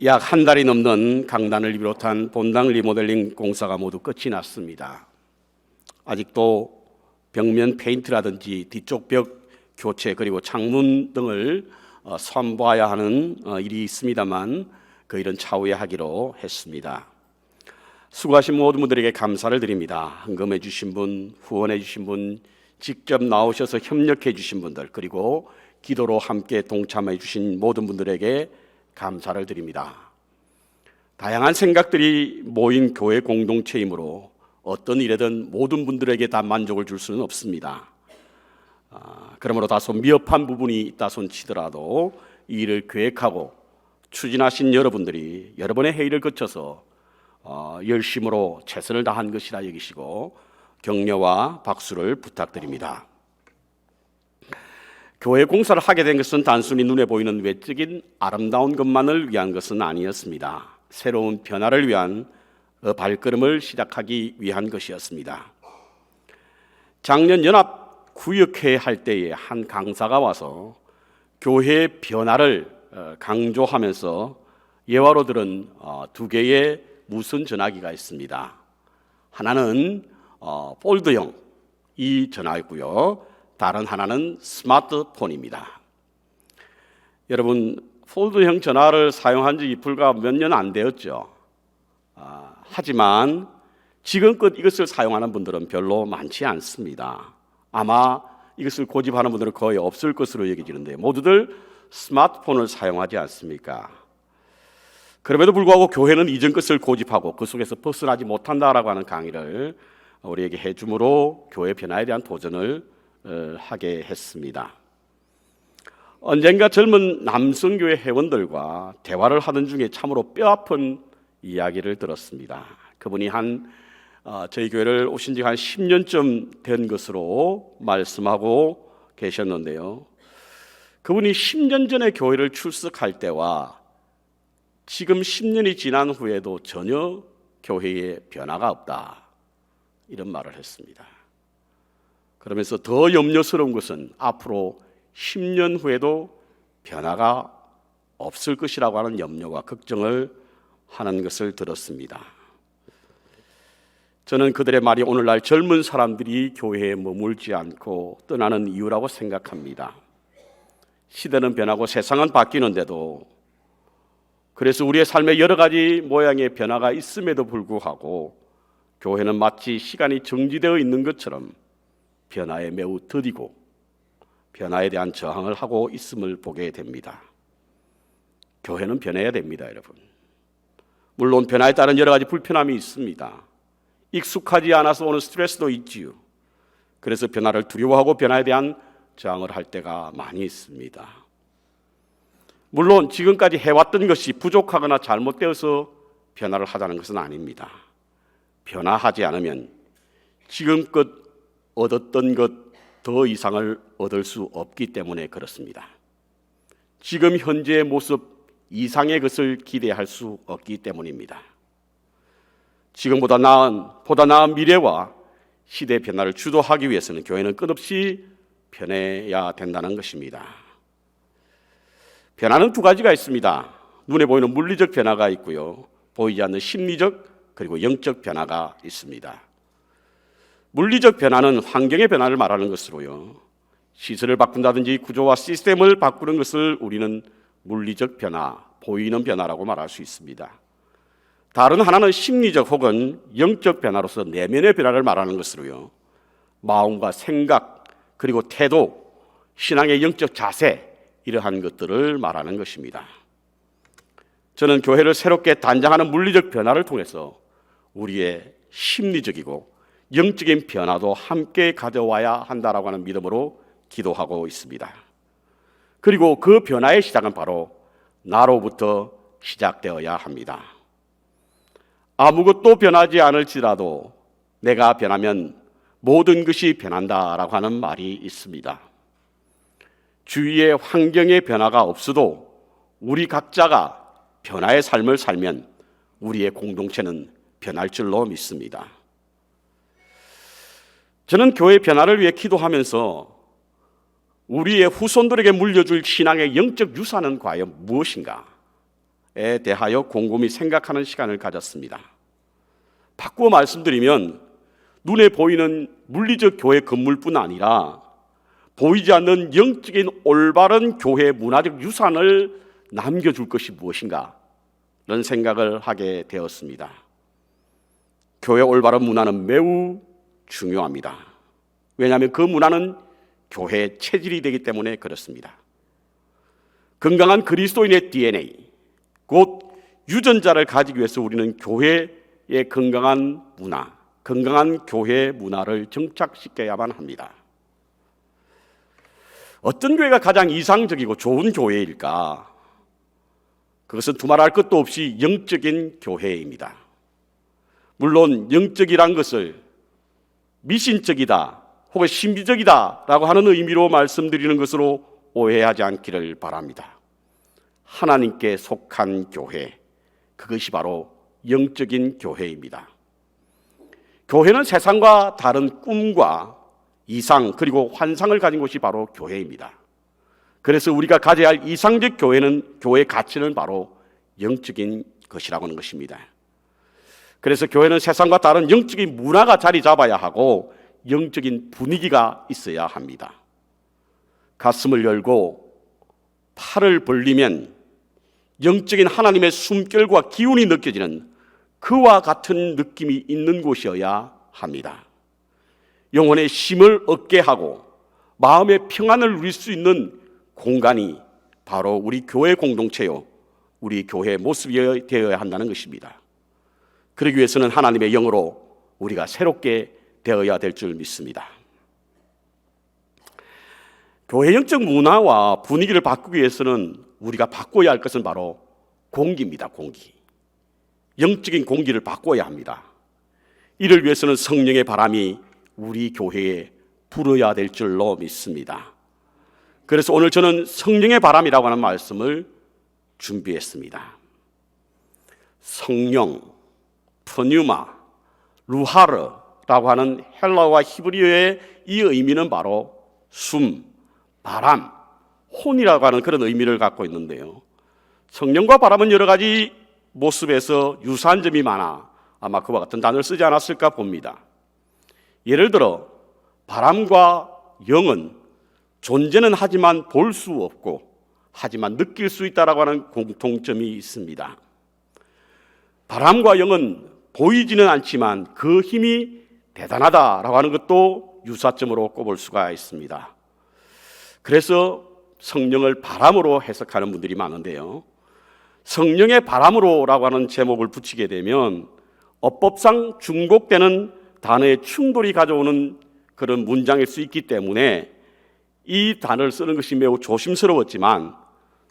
약 한 달이 넘는 강단을 비롯한 본당 리모델링 공사가 모두 끝이 났습니다. 아직도 벽면 페인트라든지 뒤쪽 벽 교체 그리고 창문 등을 선보아야 하는 일이 있습니다만 그 일은 차후에 하기로 했습니다. 수고하신 모든 분들에게 감사를 드립니다. 헌금해 주신 분, 후원해 주신 분, 직접 나오셔서 협력해 주신 분들, 그리고 기도로 함께 동참해 주신 모든 분들에게 감사를 드립니다. 다양한 생각들이 모인 교회 공동체이므로 어떤 일에든 모든 분들에게 다 만족을 줄 수는 없습니다. 그러므로 다소 미흡한 부분이 있다 손치더라도 이 일을 계획하고 추진하신 여러분들이 여러 번의 회의를 거쳐서 열심으로 최선을 다한 것이라 여기시고 격려와 박수를 부탁드립니다. 교회 공사를 하게 된 것은 단순히 눈에 보이는 외적인 아름다운 것만을 위한 것은 아니었습니다. 새로운 변화를 위한 발걸음을 시작하기 위한 것이었습니다. 작년 연합구역회 할 때에 한 강사가 와서 교회의 변화를 강조하면서 예화로 들은 두 개의 무선 전화기가 있습니다. 하나는 폴드형 이 전화기고요. 다른 하나는 스마트폰입니다. 여러분, 폴드형 전화를 사용한 지 불과 몇 년 안 되었죠. 하지만 지금껏 이것을 사용하는 분들은 별로 많지 않습니다. 아마 이것을 고집하는 분들은 거의 없을 것으로 여겨지는데 모두들 스마트폰을 사용하지 않습니까? 그럼에도 불구하고 교회는 이전 것을 고집하고 그 속에서 벗어나지 못한다라고 하는 강의를 우리에게 해줌으로 교회 변화에 대한 도전을 하게 했습니다. 언젠가 젊은 남성교회 회원들과 대화를 하던 중에 참으로 뼈아픈 이야기를 들었습니다. 그분이 저희 교회를 오신 지 한 10년쯤 된 것으로 말씀하고 계셨는데요. 그분이 10년 전에 교회를 출석할 때와 지금 10년이 지난 후에도 전혀 교회에 변화가 없다, 이런 말을 했습니다. 그러면서 더 염려스러운 것은 앞으로 10년 후에도 변화가 없을 것이라고 하는 염려와 걱정을 하는 것을 들었습니다. 저는 그들의 말이 오늘날 젊은 사람들이 교회에 머물지 않고 떠나는 이유라고 생각합니다. 시대는 변하고 세상은 바뀌는데도, 그래서 우리의 삶에 여러 가지 모양의 변화가 있음에도 불구하고 교회는 마치 시간이 정지되어 있는 것처럼 변화에 매우 더디고 변화에 대한 저항을 하고 있음을 보게 됩니다. 교회는 변해야 됩니다, 여러분. 물론 변화에 따른 여러 가지 불편함이 있습니다. 익숙하지 않아서 오는 스트레스도 있지요. 그래서 변화를 두려워하고 변화에 대한 저항을 할 때가 많이 있습니다. 물론 지금까지 해왔던 것이 부족하거나 잘못되어서 변화를 하자는 것은 아닙니다. 변화하지 않으면 지금껏 얻었던 것 더 이상을 얻을 수 없기 때문에 그렇습니다. 지금 현재의 모습 이상의 것을 기대할 수 없기 때문입니다. 지금보다 보다 나은 미래와 시대 변화를 주도하기 위해서는 교회는 끝없이 변해야 된다는 것입니다. 변화는 두 가지가 있습니다. 눈에 보이는 물리적 변화가 있고요, 보이지 않는 심리적 그리고 영적 변화가 있습니다. 물리적 변화는 환경의 변화를 말하는 것으로요, 시설을 바꾼다든지 구조와 시스템을 바꾸는 것을 우리는 물리적 변화, 보이는 변화라고 말할 수 있습니다. 다른 하나는 심리적 혹은 영적 변화로서 내면의 변화를 말하는 것으로요, 마음과 생각 그리고 태도, 신앙의 영적 자세, 이러한 것들을 말하는 것입니다. 저는 교회를 새롭게 단장하는 물리적 변화를 통해서 우리의 심리적이고 영적인 변화도 함께 가져와야 한다라고 하는 믿음으로 기도하고 있습니다. 그리고 그 변화의 시작은 바로 나로부터 시작되어야 합니다. 아무것도 변하지 않을지라도 내가 변하면 모든 것이 변한다라고 하는 말이 있습니다. 주위의 환경의 변화가 없어도 우리 각자가 변화의 삶을 살면 우리의 공동체는 변할 줄로 믿습니다. 저는 교회 변화를 위해 기도하면서 우리의 후손들에게 물려줄 신앙의 영적 유산은 과연 무엇인가, 대하여 곰곰이 생각하는 시간을 가졌습니다. 바꾸어 말씀드리면 눈에 보이는 물리적 교회 건물뿐 아니라 보이지 않는 영적인 올바른 교회 문화적 유산을 남겨줄 것이 무엇인가 이런 생각을 하게 되었습니다. 교회 올바른 문화는 매우 중요합니다. 왜냐하면 그 문화는 교회의 체질이 되기 때문에 그렇습니다. 건강한 그리스도인의 DNA, 곧 유전자를 가지기 위해서 우리는 교회의 건강한 문화, 건강한 교회 문화를 정착시켜야만 합니다. 어떤 교회가 가장 이상적이고 좋은 교회일까? 그것은 두말할 것도 없이 영적인 교회입니다. 물론 영적이란 것을 미신적이다 혹은 신비적이다 라고 하는 의미로 말씀드리는 것으로 오해하지 않기를 바랍니다. 하나님께 속한 교회, 그것이 바로 영적인 교회입니다. 교회는 세상과 다른 꿈과 이상 그리고 환상을 가진 곳이 바로 교회입니다. 그래서 우리가 가져야 할 이상적 교회의 가치는 바로 영적인 것이라고 하는 것입니다. 그래서 교회는 세상과 다른 영적인 문화가 자리 잡아야 하고 영적인 분위기가 있어야 합니다. 가슴을 열고 팔을 벌리면 영적인 하나님의 숨결과 기운이 느껴지는 그와 같은 느낌이 있는 곳이어야 합니다. 영혼의 힘을 얻게 하고 마음의 평안을 누릴 수 있는 공간이 바로 우리 교회 공동체요, 우리 교회의 모습이 되어야 한다는 것입니다. 그러기 위해서는 하나님의 영으로 우리가 새롭게 되어야 될 줄 믿습니다. 교회 영적 문화와 분위기를 바꾸기 위해서는 우리가 바꿔야 할 것은 바로 공기입니다. 공기. 영적인 공기를 바꿔야 합니다. 이를 위해서는 성령의 바람이 우리 교회에 불어야 될 줄로 믿습니다. 그래서 오늘 저는 성령의 바람이라고 하는 말씀을 준비했습니다. 성령, 프뉴마, 루하르라고 하는 헬라어와 히브리어의 이 의미는 바로 숨, 바람, 혼이라고 하는 그런 의미를 갖고 있는데요. 성령과 바람은 여러 가지 모습에서 유사한 점이 많아 아마 그와 같은 단어를 쓰지 않았을까 봅니다. 예를 들어 바람과 영은 존재는 하지만 볼 수 없고 하지만 느낄 수 있다라고 하는 공통점이 있습니다. 바람과 영은 보이지는 않지만 그 힘이 대단하다라고 하는 것도 유사점으로 꼽을 수가 있습니다. 그래서 성령을 바람으로 해석하는 분들이 많은데요. 성령의 바람으로라고 하는 제목을 붙이게 되면 어법상 중복되는 단어의 충돌이 가져오는 그런 문장일 수 있기 때문에 이 단어를 쓰는 것이 매우 조심스러웠지만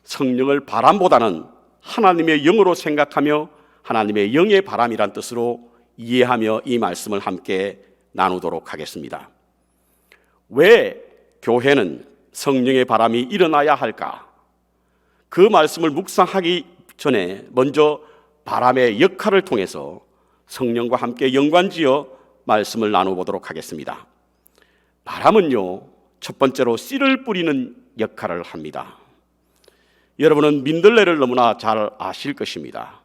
성령을 바람보다는 하나님의 영으로 생각하며 하나님의 영의 바람이란 뜻으로 이해하며 이 말씀을 함께 나누도록 하겠습니다. 왜 교회는 성령의 바람이 일어나야 할까? 그 말씀을 묵상하기 전에 먼저 바람의 역할을 통해서 성령과 함께 연관지어 말씀을 나눠보도록 하겠습니다. 바람은요, 첫 번째로 씨를 뿌리는 역할을 합니다. 여러분은 민들레를 너무나 잘 아실 것입니다.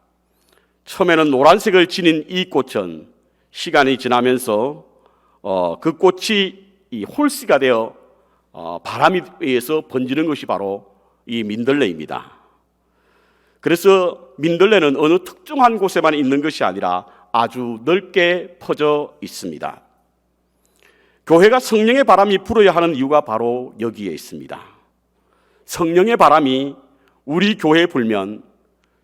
처음에는 노란색을 지닌 이 꽃은 시간이 지나면서 그 꽃이 이 홀씨가 되어 바람에 의해서 번지는 것이 바로 이 민들레입니다. 그래서 민들레는 어느 특정한 곳에만 있는 것이 아니라 아주 넓게 퍼져 있습니다. 교회가 성령의 바람이 불어야 하는 이유가 바로 여기에 있습니다. 성령의 바람이 우리 교회에 불면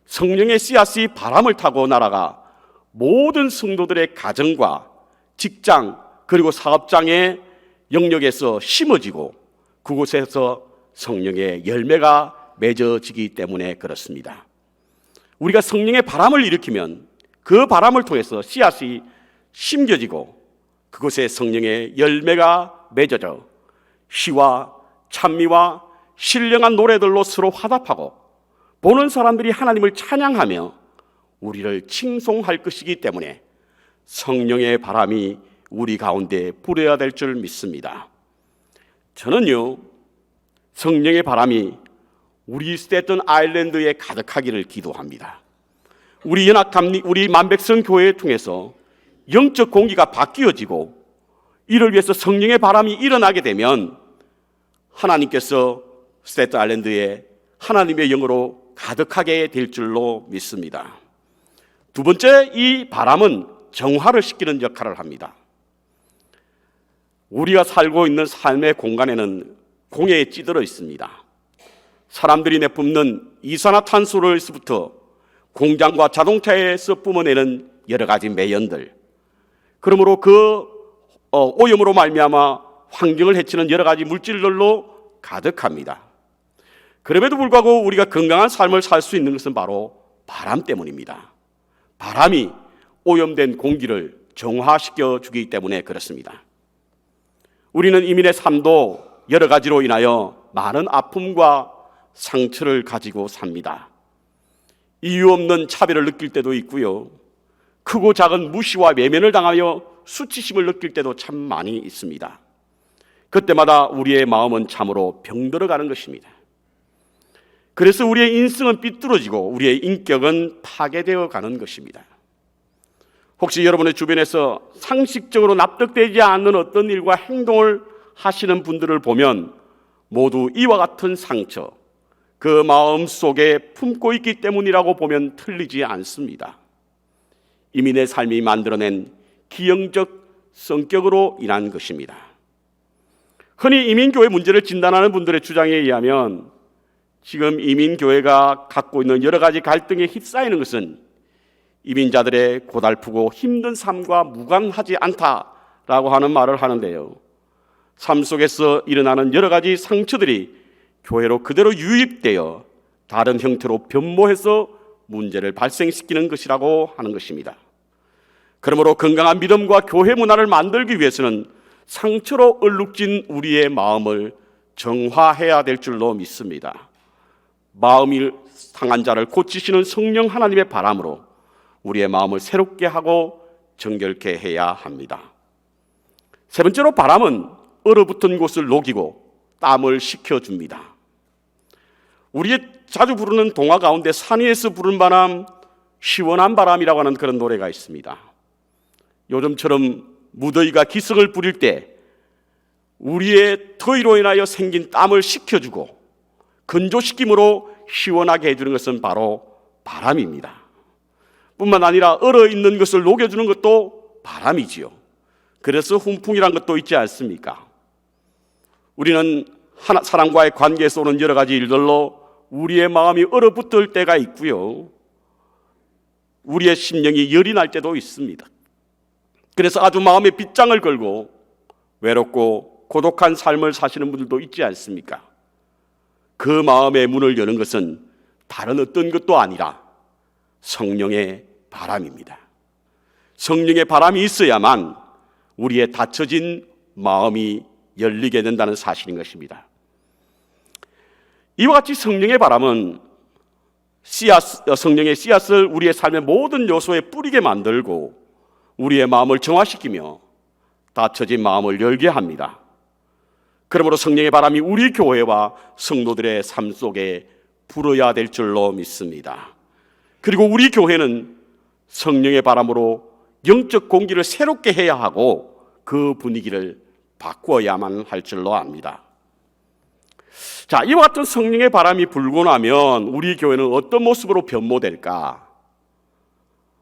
성령의 씨앗이 바람을 타고 날아가 모든 성도들의 가정과 직장 그리고 사업장의 영역에서 심어지고 그곳에서 성령의 열매가 맺어지기 때문에 그렇습니다. 우리가 성령의 바람을 일으키면 그 바람을 통해서 씨앗이 심겨지고 그곳에 성령의 열매가 맺어져 시와 찬미와 신령한 노래들로 서로 화답하고 보는 사람들이 하나님을 찬양하며 우리를 칭송할 것이기 때문에 성령의 바람이 우리 가운데 불어야 될 줄 믿습니다. 저는요, 성령의 바람이 우리 스테튼 아일랜드에 가득하기를 기도합니다. 우리 만백성 교회를 통해서 영적 공기가 바뀌어지고 이를 위해서 성령의 바람이 일어나게 되면 하나님께서 스테튼 아일랜드에 하나님의 영으로 가득하게 될 줄로 믿습니다. 두 번째, 이 바람은 정화를 시키는 역할을 합니다. 우리가 살고 있는 삶의 공간에는 공해에 찌들어 있습니다. 사람들이 내뿜는 이산화탄소로부터 공장과 자동차에서 뿜어내는 여러 가지 매연들, 그러므로 그 오염으로 말미암아 환경을 해치는 여러 가지 물질들로 가득합니다. 그럼에도 불구하고 우리가 건강한 삶을 살 수 있는 것은 바로 바람 때문입니다. 바람이 오염된 공기를 정화시켜 주기 때문에 그렇습니다. 우리는 이민의 삶도 여러 가지로 인하여 많은 아픔과 상처를 가지고 삽니다. 이유 없는 차별을 느낄 때도 있고요. 크고 작은 무시와 외면을 당하여 수치심을 느낄 때도 참 많이 있습니다. 그때마다 우리의 마음은 참으로 병들어가는 것입니다. 그래서 우리의 인성은 삐뚤어지고 우리의 인격은 파괴되어 가는 것입니다. 혹시 여러분의 주변에서 상식적으로 납득되지 않는 어떤 일과 행동을 하시는 분들을 보면 모두 이와 같은 상처, 그 마음 속에 품고 있기 때문이라고 보면 틀리지 않습니다. 이민의 삶이 만들어낸 기형적 성격으로 인한 것입니다. 흔히 이민교회 문제를 진단하는 분들의 주장에 의하면 지금 이민교회가 갖고 있는 여러 가지 갈등에 휩싸이는 것은 이민자들의 고달프고 힘든 삶과 무관하지 않다라고 하는 말을 하는데요. 삶 속에서 일어나는 여러 가지 상처들이 교회로 그대로 유입되어 다른 형태로 변모해서 문제를 발생시키는 것이라고 하는 것입니다. 그러므로 건강한 믿음과 교회 문화를 만들기 위해서는 상처로 얼룩진 우리의 마음을 정화해야 될 줄로 믿습니다. 마음이 상한 자를 고치시는 성령 하나님의 바람으로 우리의 마음을 새롭게 하고 정결케 해야 합니다. 세 번째로, 바람은 얼어붙은 곳을 녹이고 땀을 식혀줍니다. 우리의 자주 부르는 동화 가운데 산 위에서 부른 바람, 시원한 바람이라고 하는 그런 노래가 있습니다. 요즘처럼 무더위가 기승을 부릴 때 우리의 더위로 인하여 생긴 땀을 식혀주고 건조시킴으로 시원하게 해주는 것은 바로 바람입니다. 뿐만 아니라 얼어있는 것을 녹여주는 것도 바람이지요. 그래서 훈풍이란 것도 있지 않습니까? 우리는 사람과의 관계에서 오는 여러 가지 일들로 우리의 마음이 얼어붙을 때가 있고요. 우리의 심령이 열이 날 때도 있습니다. 그래서 아주 마음에 빗장을 걸고 외롭고 고독한 삶을 사시는 분들도 있지 않습니까? 그 마음의 문을 여는 것은 다른 어떤 것도 아니라 성령의 바람입니다. 성령의 바람이 있어야만 우리의 닫혀진 마음이 열리게 된다는 사실인 것입니다. 이와 같이 성령의 바람은 성령의 씨앗을 우리의 삶의 모든 요소에 뿌리게 만들고 우리의 마음을 정화시키며 닫혀진 마음을 열게 합니다. 그러므로 성령의 바람이 우리 교회와 성도들의 삶 속에 불어야 될 줄로 믿습니다. 그리고 우리 교회는 성령의 바람으로 영적 공기를 새롭게 해야 하고 그 분위기를 바꾸어야만 할 줄로 압니다. 자, 이와 같은 성령의 바람이 불고 나면 우리 교회는 어떤 모습으로 변모될까?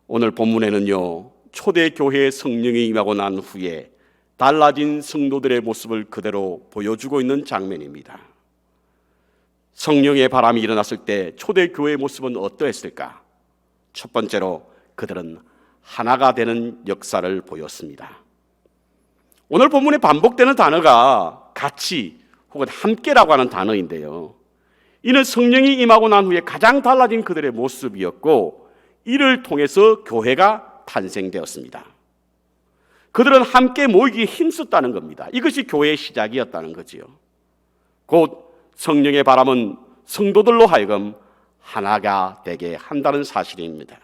오늘 본문에는요, 초대교회의 성령이 임하고 난 후에 달라진 성도들의 모습을 그대로 보여주고 있는 장면입니다. 성령의 바람이 일어났을 때 초대교회의 모습은 어떠했을까? 첫 번째로 그들은 하나가 되는 역사를 보였습니다. 오늘 본문에 반복되는 단어가 같이 혹은 함께라고 하는 단어인데요. 이는 성령이 임하고 난 후에 가장 달라진 그들의 모습이었고 이를 통해서 교회가 탄생되었습니다. 그들은 함께 모이기에 힘썼다는 겁니다. 이것이 교회의 시작이었다는 거지요. 곧 성령의 바람은 성도들로 하여금 하나가 되게 한다는 사실입니다.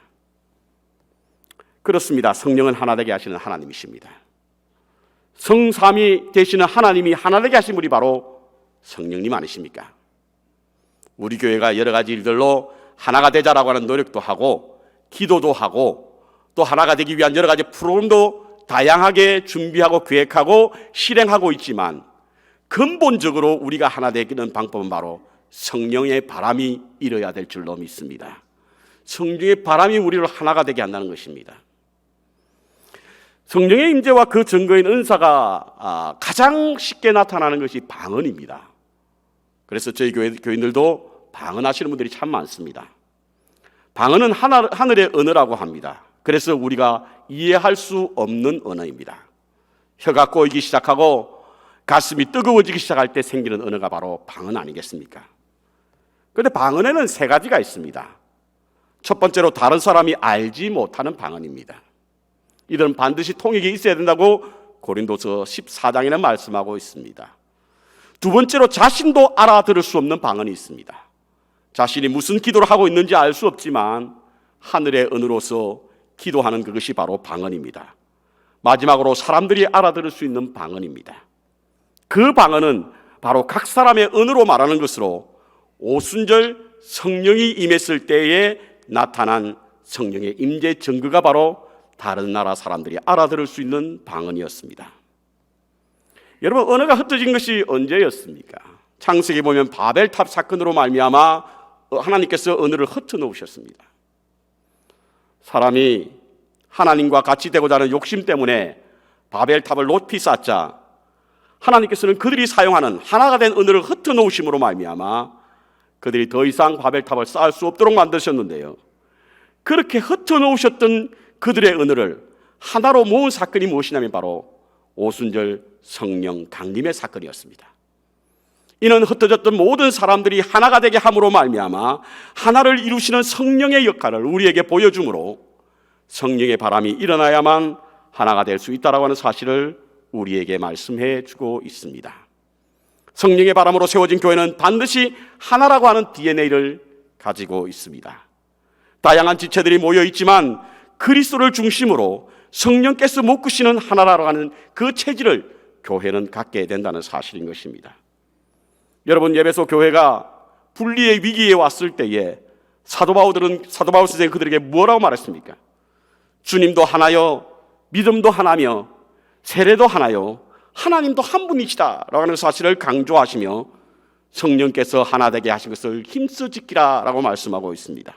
그렇습니다. 성령은 하나 되게 하시는 하나님이십니다. 성삼위 되시는 하나님이 하나 되게 하신 분이 바로 성령님 아니십니까? 우리 교회가 여러 가지 일들로 하나가 되자라고 하는 노력도 하고 기도도 하고 또 하나가 되기 위한 여러 가지 프로그램도 다양하게 준비하고 계획하고 실행하고 있지만 근본적으로 우리가 하나 되기는 방법은 바로 성령의 바람이 일어야 될 줄로 믿습니다. 성령의 바람이 우리를 하나가 되게 한다는 것입니다. 성령의 임재와 그 증거인 은사가 가장 쉽게 나타나는 것이 방언입니다. 그래서 저희 교인들도 방언하시는 분들이 참 많습니다. 방언은 하늘의 언어라고 합니다. 그래서 우리가 이해할 수 없는 언어입니다. 혀가 꼬이기 시작하고 가슴이 뜨거워지기 시작할 때 생기는 언어가 바로 방언 아니겠습니까? 그런데 방언에는 세 가지가 있습니다. 첫 번째로 다른 사람이 알지 못하는 방언입니다. 이들은 반드시 통역이 있어야 된다고 고린도서 14장에는 말씀하고 있습니다. 두 번째로 자신도 알아들을 수 없는 방언이 있습니다. 자신이 무슨 기도를 하고 있는지 알 수 없지만 하늘의 언어로서 기도하는 그것이 바로 방언입니다. 마지막으로 사람들이 알아들을 수 있는 방언입니다. 그 방언은 바로 각 사람의 언어로 말하는 것으로 오순절 성령이 임했을 때에 나타난 성령의 임재 증거가 바로 다른 나라 사람들이 알아들을 수 있는 방언이었습니다. 여러분, 언어가 흩어진 것이 언제였습니까? 창세기 보면 바벨탑 사건으로 말미암아 하나님께서 언어를 흩어놓으셨습니다. 사람이 하나님과 같이 되고자 하는 욕심 때문에 바벨탑을 높이 쌓자 하나님께서는 그들이 사용하는 하나가 된 언어를 흩어놓으심으로 말미암아 그들이 더 이상 바벨탑을 쌓을 수 없도록 만드셨는데요, 그렇게 흩어놓으셨던 그들의 언어를 하나로 모은 사건이 무엇이냐면 바로 오순절 성령 강림의 사건이었습니다. 이는 흩어졌던 모든 사람들이 하나가 되게 함으로 말미암아 하나를 이루시는 성령의 역할을 우리에게 보여주므로 성령의 바람이 일어나야만 하나가 될 수 있다라고 하는 사실을 우리에게 말씀해 주고 있습니다. 성령의 바람으로 세워진 교회는 반드시 하나라고 하는 DNA를 가지고 있습니다. 다양한 지체들이 모여 있지만 그리스도를 중심으로 성령께서 묶으시는 하나라고 하는 그 체질을 교회는 갖게 된다는 사실인 것입니다. 여러분, 에베소 교회가 분리의 위기에 왔을 때에 사도 바울 선생이 그들에게 뭐라고 말했습니까? 주님도 하나요, 믿음도 하나며 세례도 하나요, 하나님도 한 분이시다 라고 하는 사실을 강조하시며 성령께서 하나 되게 하신 것을 힘써 지키라 라고 말씀하고 있습니다.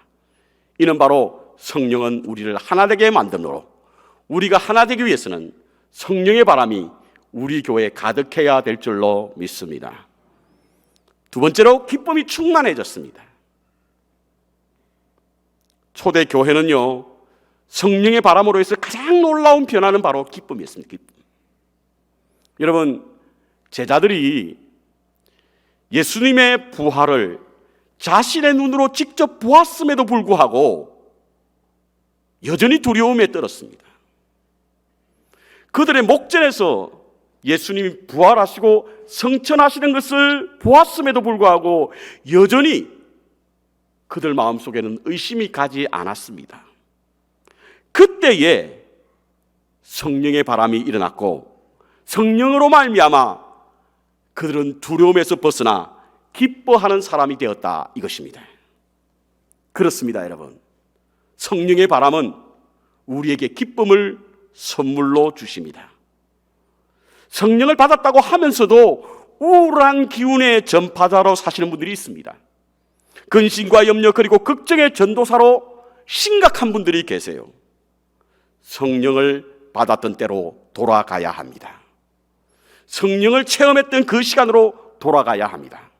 이는 바로 성령은 우리를 하나 되게 만드므로 우리가 하나 되기 위해서는 성령의 바람이 우리 교회에 가득해야 될 줄로 믿습니다. 두 번째로 기쁨이 충만해졌습니다. 초대 교회는요, 성령의 바람으로 해서 가장 놀라운 변화는 바로 기쁨이었습니다. 기쁨. 여러분, 제자들이 예수님의 부활을 자신의 눈으로 직접 보았음에도 불구하고 여전히 두려움에 떨었습니다. 그들의 목전에서 예수님이 부활하시고 성천하시는 것을 보았음에도 불구하고 여전히 그들 마음속에는 의심이 가지 않았습니다. 그때에 성령의 바람이 일어났고 성령으로 말미암아 그들은 두려움에서 벗어나 기뻐하는 사람이 되었다, 이것입니다. 그렇습니다, 여러분. 성령의 바람은 우리에게 기쁨을 선물로 주십니다. 성령을 받았다고 하면서도 우울한 기운의 전파자로 사시는 분들이 있습니다. 근심과 염려 그리고 걱정의 전도사로 심각한 분들이 계세요. 성령을 받았던 때로 돌아가야 합니다. 성령을 체험했던 그 시간으로 돌아가야 합니다.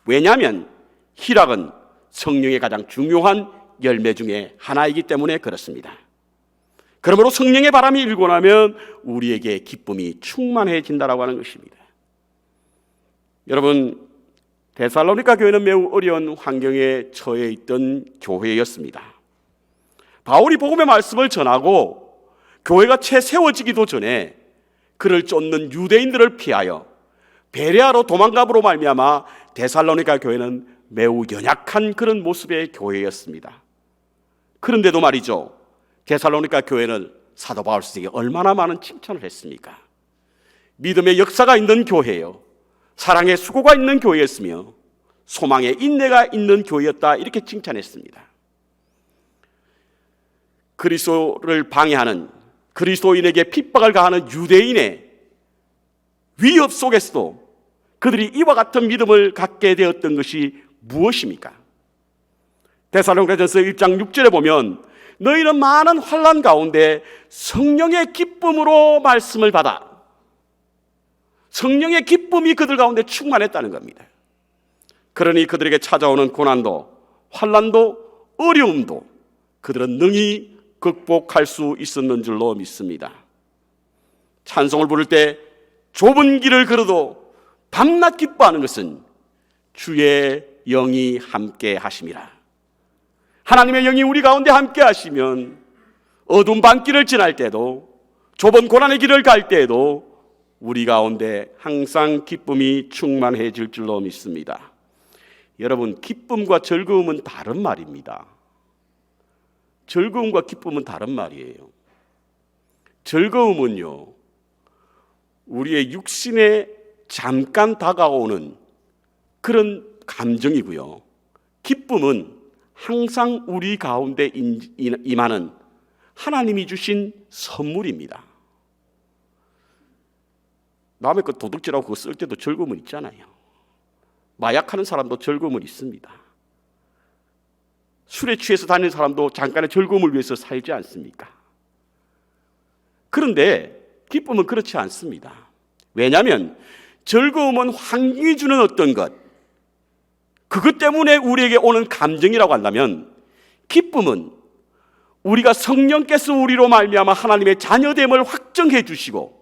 왜냐하면 희락은 성령의 가장 중요한 열매 중에 하나이기 때문에 그렇습니다. 그러므로 성령의 바람이 일고 나면 우리에게 기쁨이 충만해진다라고 하는 것입니다. 여러분, 데살로니가 교회는 매우 어려운 환경에 처해 있던 교회였습니다. 바울이 복음의 말씀을 전하고 교회가 채 세워지기도 전에 그를 쫓는 유대인들을 피하여 베레아로 도망감으로 말미암아 데살로니가 교회는 매우 연약한 그런 모습의 교회였습니다. 그런데도 말이죠, 데살로니가 교회는 사도 바울 선생이 얼마나 많은 칭찬을 했습니까? 믿음의 역사가 있는 교회예요. 사랑의 수고가 있는 교회였으며 소망에 인내가 있는 교회였다, 이렇게 칭찬했습니다. 그리스도를 방해하는, 그리스도인에게 핍박을 가하는 유대인의 위협 속에서도 그들이 이와 같은 믿음을 갖게 되었던 것이 무엇입니까? 데살로니가전서 1장 6절에 보면 너희는 많은 환난 가운데 성령의 기쁨으로 말씀을 받아, 성령의 기쁨이 그들 가운데 충만했다는 겁니다. 그러니 그들에게 찾아오는 고난도, 환난도, 어려움도 그들은 능히 극복할 수 있었는 줄로 믿습니다. 찬송을 부를 때 좁은 길을 걸어도 밤낮 기뻐하는 것은 주의 영이 함께 하심이라. 하나님의 영이 우리 가운데 함께 하시면 어두운 밤길을 지날 때도, 좁은 고난의 길을 갈 때에도 우리 가운데 항상 기쁨이 충만해질 줄로 믿습니다. 여러분, 기쁨과 즐거움은 다른 말입니다. 즐거움과 기쁨은 다른 말이에요. 즐거움은요, 우리의 육신에 잠깐 다가오는 그런 감정이고요, 기쁨은 항상 우리 가운데 임하는 하나님이 주신 선물입니다. 남의 것 도둑질하고 그거 쓸 때도 즐거움은 있잖아요. 마약하는 사람도 즐거움은 있습니다. 술에 취해서 다니는 사람도 잠깐의 즐거움을 위해서 살지 않습니까? 그런데 기쁨은 그렇지 않습니다. 왜냐하면 즐거움은 환경이 주는 어떤 것, 그것 때문에 우리에게 오는 감정이라고 한다면, 기쁨은 우리가 성령께서 우리로 말미암아 하나님의 자녀됨을 확정해 주시고,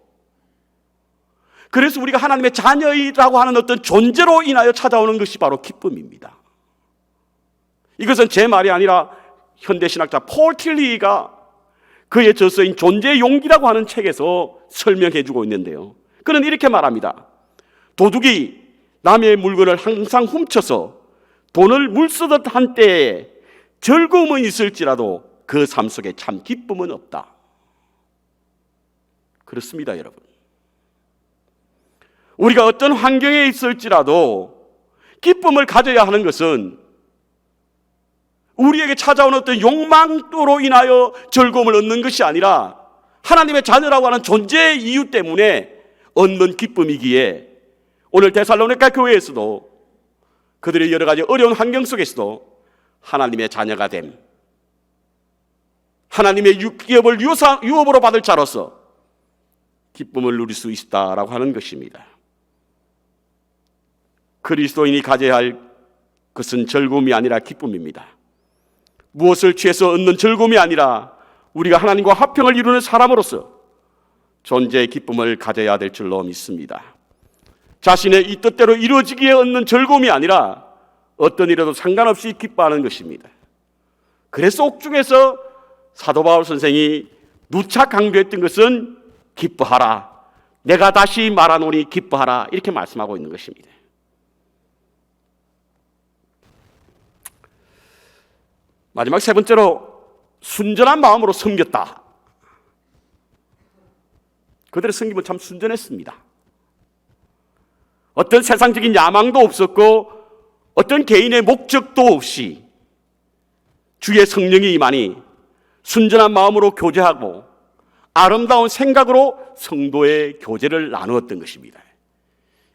그래서 우리가 하나님의 자녀이라고 하는 어떤 존재로 인하여 찾아오는 것이 바로 기쁨입니다. 이것은 제 말이 아니라 현대신학자 폴 틸리가 그의 저서인 존재의 용기라고 하는 책에서 설명해 주고 있는데요, 그는 이렇게 말합니다. 도둑이 남의 물건을 항상 훔쳐서 돈을 물쓰듯 한 때에 즐거움은 있을지라도 그 삶 속에 참 기쁨은 없다. 그렇습니다, 여러분. 우리가 어떤 환경에 있을지라도 기쁨을 가져야 하는 것은 우리에게 찾아오는 어떤 욕망으로 인하여 즐거움을 얻는 것이 아니라 하나님의 자녀라고 하는 존재의 이유 때문에 얻는 기쁨이기에, 오늘 데살로니가 교회에서도 그들의 여러 가지 어려운 환경 속에서도 하나님의 자녀가 됨, 하나님의 유업을 유업으로 받을 자로서 기쁨을 누릴 수 있다라고 하는 것입니다. 그리스도인이 가져야 할 것은 즐거움이 아니라 기쁨입니다. 무엇을 취해서 얻는 즐거움이 아니라 우리가 하나님과 화평을 이루는 사람으로서 존재의 기쁨을 가져야 될 줄로 믿습니다. 자신의 이 뜻대로 이루어지기에 얻는 즐거움이 아니라 어떤 일에도 상관없이 기뻐하는 것입니다. 그래서 옥중에서 사도 바울 선생이 누차 강조했던 것은 기뻐하라, 내가 다시 말하노니 기뻐하라, 이렇게 말씀하고 있는 것입니다. 마지막 세 번째로, 순전한 마음으로 섬겼다. 그들의 섬김은 참 순전했습니다. 어떤 세상적인 야망도 없었고 어떤 개인의 목적도 없이 주의 성령이 임하니 순전한 마음으로 교제하고 아름다운 생각으로 성도의 교제를 나누었던 것입니다.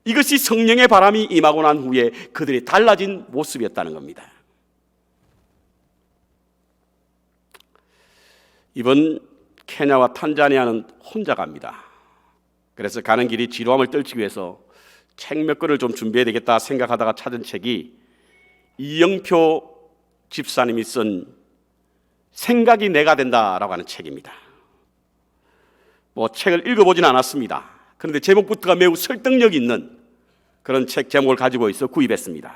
이것이 성령의 바람이 임하고 난 후에 그들이 달라진 모습이었다는 겁니다. 이번 케냐와 탄자니아는 혼자 갑니다. 그래서 가는 길이 지루함을 떨치기 위해서 책 몇 권을 좀 준비해야 되겠다 생각하다가 찾은 책이 이영표 집사님이 쓴 생각이 내가 된다라고 하는 책입니다. 책을 읽어보진 않았습니다. 그런데 제목부터가 매우 설득력 있는 그런 책 제목을 가지고 있어 구입했습니다.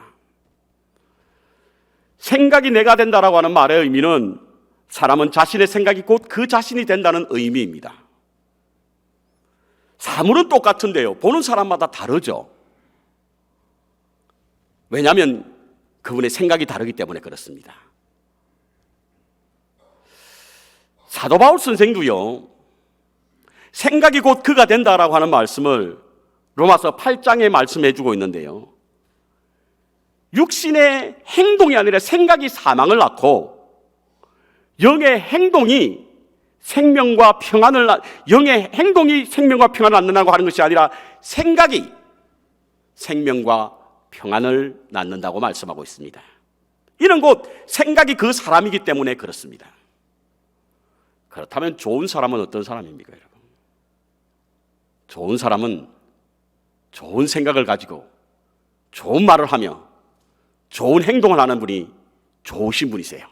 생각이 내가 된다라고 하는 말의 의미는 사람은 자신의 생각이 곧 그 자신이 된다는 의미입니다. 사물은 똑같은데요, 보는 사람마다 다르죠. 왜냐하면 그분의 생각이 다르기 때문에 그렇습니다. 사도 바울 선생도요, 생각이 곧 그가 된다라고 하는 말씀을 로마서 8장에 말씀해 주고 있는데요, 육신의 행동이 아니라 생각이 사망을 낳고 영의 행동이 생명과 평안을 영의 행동이 생명과 평안을 낳는다고 하는 것이 아니라 생각이 생명과 평안을 낳는다고 말씀하고 있습니다. 이는 곧 생각이 그 사람이기 때문에 그렇습니다. 그렇다면 좋은 사람은 어떤 사람입니까, 여러분? 좋은 사람은 좋은 생각을 가지고 좋은 말을 하며 좋은 행동을 하는 분이 좋으신 분이세요.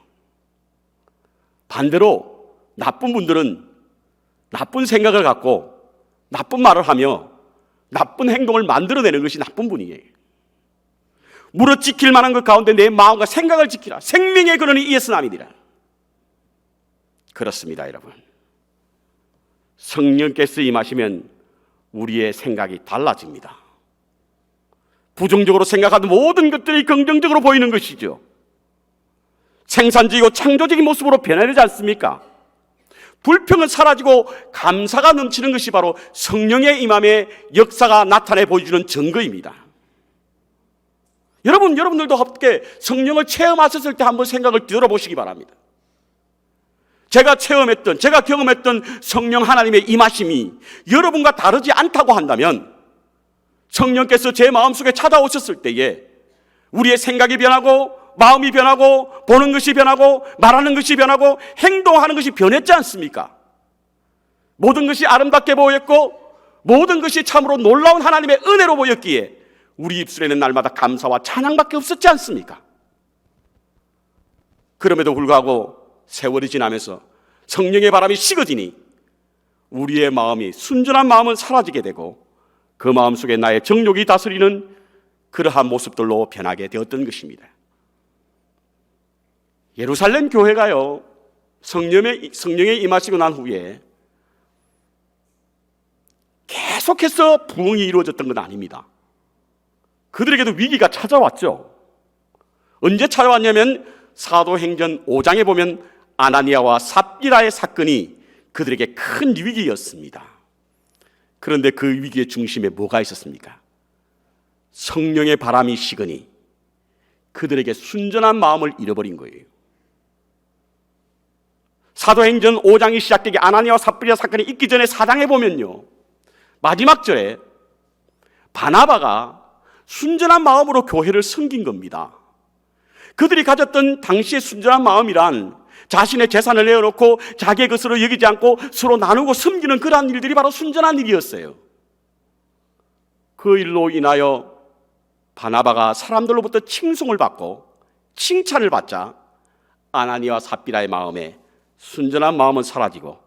반대로 나쁜 분들은 나쁜 생각을 갖고 나쁜 말을 하며 나쁜 행동을 만들어내는 것이 나쁜 분이에요. 무릇 지킬 만한 것 가운데 내 마음과 생각을 지키라. 생명의 근원이 이에서 남이니라. 그렇습니다, 여러분. 성령께서 임하시면 우리의 생각이 달라집니다. 부정적으로 생각하는 모든 것들이 긍정적으로 보이는 것이죠. 생산적이고 창조적인 모습으로 변화되지 않습니까? 불평은 사라지고 감사가 넘치는 것이 바로 성령의 임함의 역사가 나타내 보여주는 증거입니다. 여러분들도 함께 성령을 체험하셨을 때 한번 생각을 뒤돌아보시기 바랍니다. 제가 경험했던 성령 하나님의 임하심이 여러분과 다르지 않다고 한다면 성령께서 제 마음속에 찾아오셨을 때에 우리의 생각이 변하고 마음이 변하고 보는 것이 변하고 말하는 것이 변하고 행동하는 것이 변했지 않습니까? 모든 것이 아름답게 보였고 모든 것이 참으로 놀라운 하나님의 은혜로 보였기에 우리 입술에는 날마다 감사와 찬양밖에 없었지 않습니까? 그럼에도 불구하고 세월이 지나면서 성령의 바람이 식어지니 우리의 마음이 순전한 마음은 사라지게 되고 그 마음 속에 나의 정욕이 다스리는 그러한 모습들로 변하게 되었던 것입니다. 예루살렘 교회가요, 성령에 임하시고 난 후에 계속해서 부흥이 이루어졌던 건 아닙니다. 그들에게도 위기가 찾아왔죠. 언제 찾아왔냐면 사도행전 5장에 보면 아나니아와 삽비라의 사건이 그들에게 큰 위기였습니다. 그런데 그 위기의 중심에 뭐가 있었습니까? 성령의 바람이 식으니 그들에게 순전한 마음을 잃어버린 거예요. 사도행전 5장이 시작되기 아나니아와 삽비라 사건이 있기 전에 4장에 보면요, 마지막 절에 바나바가 순전한 마음으로 교회를 섬긴 겁니다. 그들이 가졌던 당시의 순전한 마음이란 자신의 재산을 내어놓고 자기의 것으로 여기지 않고 서로 나누고 섬기는 그러한 일들이 바로 순전한 일이었어요. 그 일로 인하여 바나바가 사람들로부터 칭송을 받고 칭찬을 받자 아나니아와 삽비라의 마음에 순전한 마음은 사라지고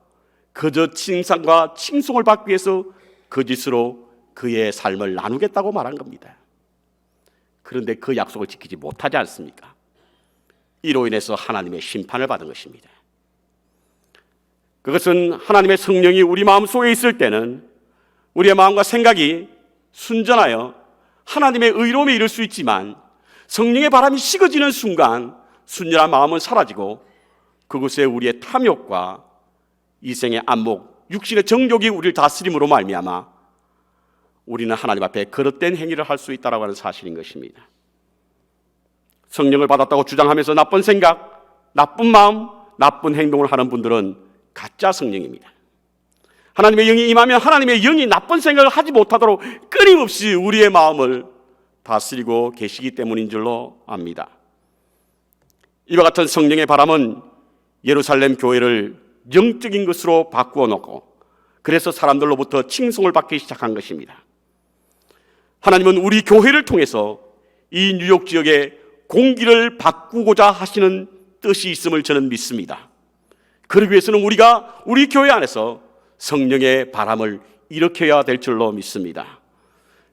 그저 칭찬과 칭송을 받기 위해서 거짓으로 그의 삶을 나누겠다고 말한 겁니다. 그런데 그 약속을 지키지 못하지 않습니까? 이로 인해서 하나님의 심판을 받은 것입니다. 그것은 하나님의 성령이 우리 마음속에 있을 때는 우리의 마음과 생각이 순전하여 하나님의 의로움에 이를 수 있지만 성령의 바람이 식어지는 순간 순전한 마음은 사라지고 그곳에 우리의 탐욕과 이생의 안목, 육신의 정욕이 우리를 다스림으로 말미암아 우리는 하나님 앞에 거릇된 행위를 할 수 있다고 하는 사실인 것입니다. 성령을 받았다고 주장하면서 나쁜 생각, 나쁜 마음, 나쁜 행동을 하는 분들은 가짜 성령입니다. 하나님의 영이 임하면 하나님의 영이 나쁜 생각을 하지 못하도록 끊임없이 우리의 마음을 다스리고 계시기 때문인 줄로 압니다. 이와 같은 성령의 바람은 예루살렘 교회를 영적인 것으로 바꾸어 놓고 그래서 사람들로부터 칭송을 받기 시작한 것입니다. 하나님은 우리 교회를 통해서 이 뉴욕 지역의 공기를 바꾸고자 하시는 뜻이 있음을 저는 믿습니다. 그러기 위해서는 우리가 우리 교회 안에서 성령의 바람을 일으켜야 될 줄로 믿습니다.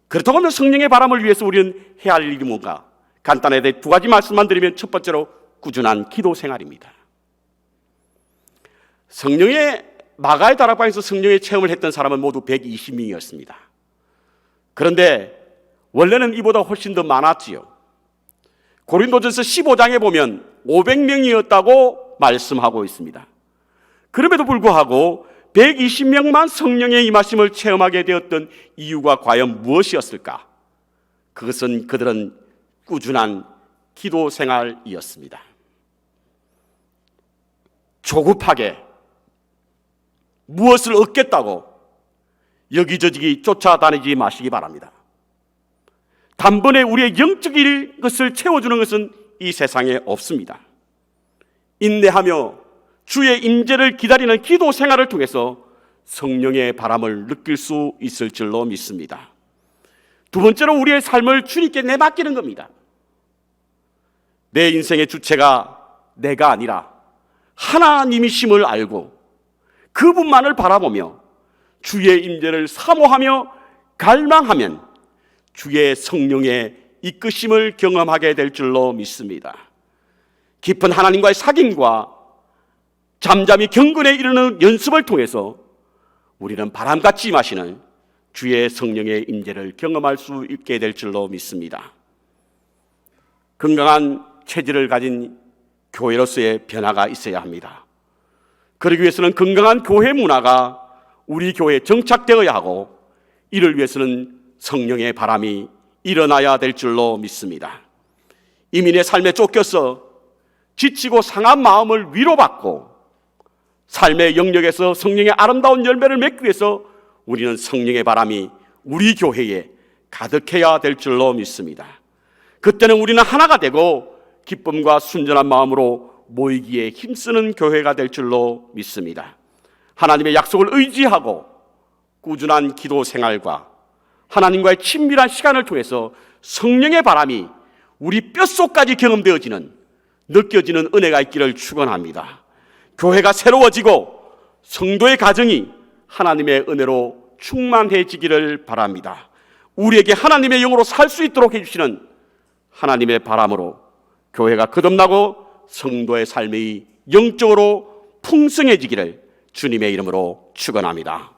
그렇다고 하면 성령의 바람을 위해서 우리는 해야 할 일이 뭔가? 간단하게 두 가지 말씀만 드리면 첫 번째로 꾸준한 기도 생활입니다. 성령의 마가의 다락방에서 성령의 체험을 했던 사람은 모두 120명이었습니다. 그런데 원래는 이보다 훨씬 더 많았지요. 고린도전서 15장에 보면 500명이었다고 말씀하고 있습니다. 그럼에도 불구하고 120명만 성령의 임하심을 체험하게 되었던 이유가 과연 무엇이었을까? 그것은 그들은 꾸준한 기도 생활이었습니다. 조급하게 무엇을 얻겠다고 여기저기 쫓아다니지 마시기 바랍니다. 단번에 우리의 영적인 것을 채워주는 것은 이 세상에 없습니다. 인내하며 주의 임재를 기다리는 기도 생활을 통해서 성령의 바람을 느낄 수 있을 줄로 믿습니다. 두 번째로 우리의 삶을 주님께 내맡기는 겁니다. 내 인생의 주체가 내가 아니라 하나님이심을 알고 그분만을 바라보며 주의 임재를 사모하며 갈망하면 주의 성령의 이끄심을 경험하게 될 줄로 믿습니다. 깊은 하나님과의 사귐과 잠잠히 경건에 이르는 연습을 통해서 우리는 바람같이 임하시는 주의 성령의 임재를 경험할 수 있게 될 줄로 믿습니다. 건강한 체질을 가진 교회로서의 변화가 있어야 합니다. 그러기 위해서는 건강한 교회 문화가 우리 교회에 정착되어야 하고, 이를 위해서는 성령의 바람이 일어나야 될 줄로 믿습니다. 이민의 삶에 쫓겨서 지치고 상한 마음을 위로받고 삶의 영역에서 성령의 아름다운 열매를 맺기 위해서 우리는 성령의 바람이 우리 교회에 가득해야 될 줄로 믿습니다. 그때는 우리는 하나가 되고 기쁨과 순전한 마음으로 모이기에 힘쓰는 교회가 될 줄로 믿습니다. 하나님의 약속을 의지하고 꾸준한 기도 생활과 하나님과의 친밀한 시간을 통해서 성령의 바람이 우리 뼛속까지 경험되어지는, 느껴지는 은혜가 있기를 축원합니다. 교회가 새로워지고 성도의 가정이 하나님의 은혜로 충만해지기를 바랍니다. 우리에게 하나님의 영으로 살 수 있도록 해주시는 하나님의 바람으로 교회가 거듭나고 성도의 삶이 영적으로 풍성해지기를 주님의 이름으로 축원합니다.